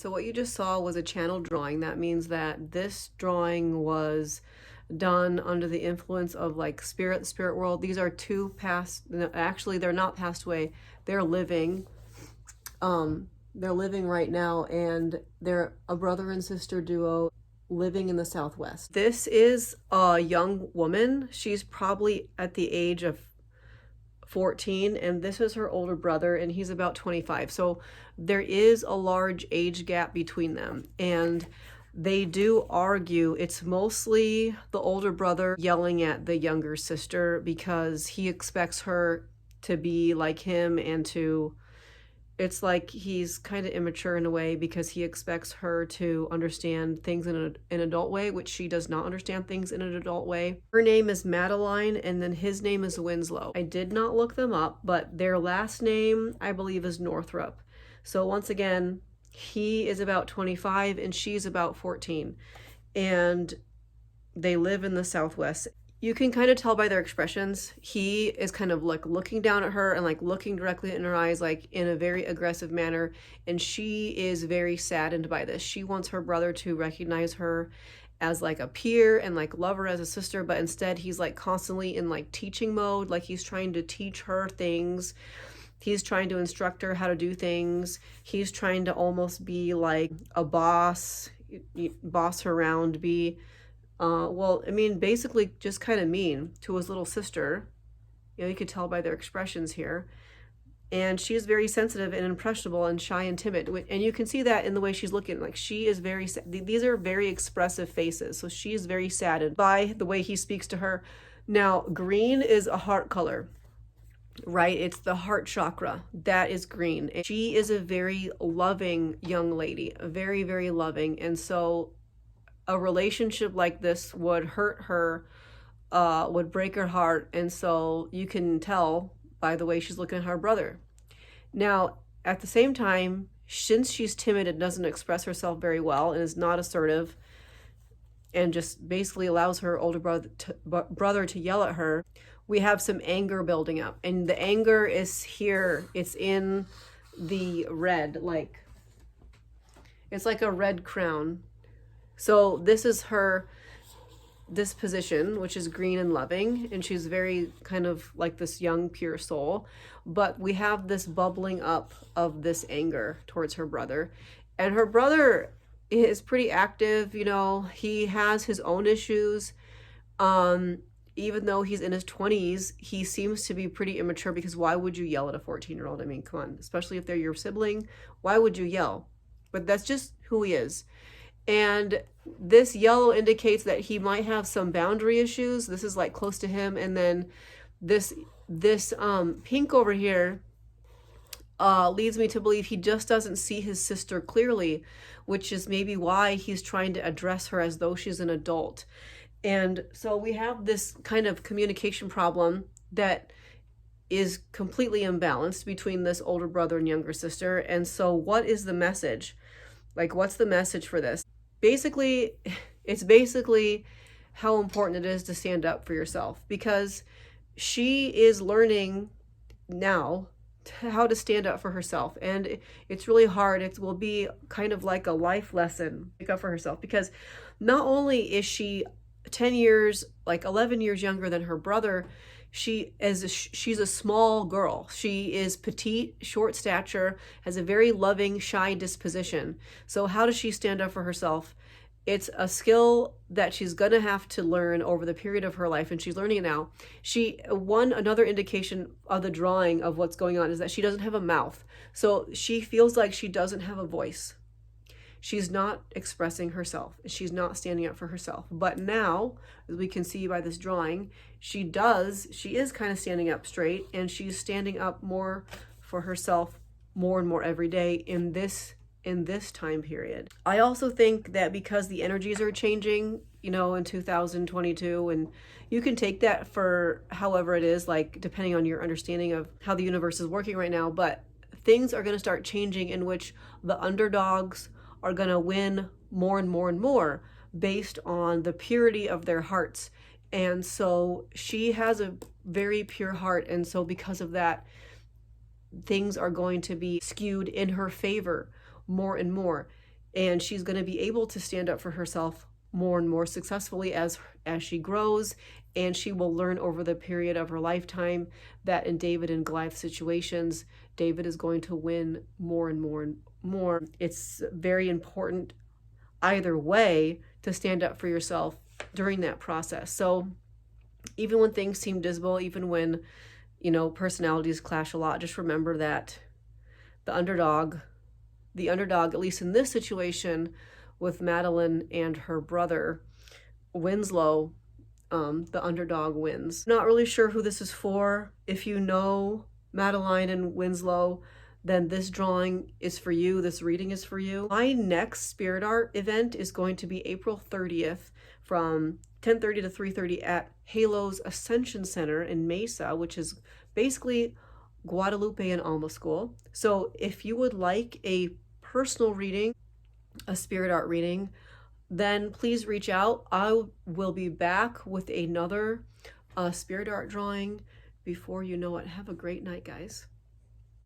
So what you just saw was a channel drawing. That means that this drawing was done under the influence of like spirit world. These are two past, no, actually they're not passed away. They're living. They're living right now, and they're a brother and sister duo living in the Southwest. This is a young woman. She's probably at the age of 14, and this is her older brother, and he's about 25. So there is a large age gap between them, and they do argue. It's mostly the older brother yelling at the younger sister because he expects her to be like him, and to, it's like he's kind of immature in a way because he expects her to understand things in an adult way, which she does not understand things in an adult way. Her name is Madeline, and then his name is Winslow. I did not look them up, but their last name, I believe, is Northrup. So once again, he is about 25 and she's about 14. And they live in the Southwest. You can kind of tell by their expressions. He is kind of like looking down at her and like looking directly in her eyes, like in a very aggressive manner. And she is very saddened by this. She wants her brother to recognize her as like a peer and like love her as a sister, but instead he's like constantly in like teaching mode. Like he's trying to teach her things. He's trying to instruct her how to do things. He's trying to almost be like a boss her around, be well, I mean, basically just kind of mean to his little sister. You know, you could tell by their expressions here. And she's very sensitive and impressionable and shy and timid. And you can see that in the way she's looking. Like she is very, these are very expressive faces. So she's very saddened by the way he speaks to her. Now, green is a heart color, right? It's the heart chakra. That is green. And she is a very loving young lady, very, very loving. And so a relationship like this would hurt her, would break her heart. And so you can tell by the way she's looking at her brother. Now, at the same time, since she's timid and doesn't express herself very well and is not assertive and just basically allows her older brother to yell at her, we have some anger building up. And the anger is here. It's in the red, like, it's like a red crown. So this is her disposition, which is green and loving, and she's very kind of like this young pure soul. But we have this bubbling up of this anger towards her brother, and her brother is pretty active. You know, he has his own issues. Even though he's in his 20s, he seems to be pretty immature, because why would you yell at a 14-year-old? I mean, come on, especially if they're your sibling, why would you yell? But that's just who he is. And this yellow indicates that he might have some boundary issues. This is like close to him. And then this pink over here leads me to believe he just doesn't see his sister clearly, which is maybe why he's trying to address her as though she's an adult. And so we have this kind of communication problem that is completely imbalanced between this older brother and younger sister. And so what is the message? Like, what's the message for this? Basically, it's basically how important it is to stand up for yourself, because she is learning now how to stand up for herself. And it's really hard. It will be kind of like a life lesson to pick up for herself, because not only is she 10 years, like 11 years younger than her brother, she's a small girl. She is petite, short stature, has a very loving, shy disposition. So how does she stand up for herself? It's a skill that she's gonna have to learn over the period of her life, and she's learning it now. Another indication of the drawing of what's going on is that she doesn't have a mouth. So she feels like she doesn't have a voice. She's not expressing herself. She's not standing up for herself. But now, as we can see by this drawing, she is kind of standing up straight, and she's standing up more for herself more and more every day in this time period. I also think that because the energies are changing, you know, in 2022, and you can take that for however it is, like depending on your understanding of how the universe is working right now, but things are going to start changing in which the underdogs are going to win more and more and more based on the purity of their hearts. And so she has a very pure heart, and so because of that, things are going to be skewed in her favor more and more. and she's going to be able to stand up for herself more and more successfully as she grows, and she will learn over the period of her lifetime that in David and Goliath situations, David is going to win more and more and more. It's very important either way to stand up for yourself during that process. So even when things seem dismal, even when, personalities clash a lot, just remember that the underdog, at least in this situation with Madeline and her brother Winslow, the underdog wins. Not really sure who this is for. If you know Madeline and Winslow, then this drawing is for you. This reading is for you. My next Spirit Art event is going to be April 30th from 10:30 to 3:30 at Halo's Ascension Center in Mesa, which is basically Guadalupe and Alma School. So if you would like a personal reading, a Spirit Art reading, then please reach out. I will be back with another Spirit Art drawing before you know it. Have a great night, guys.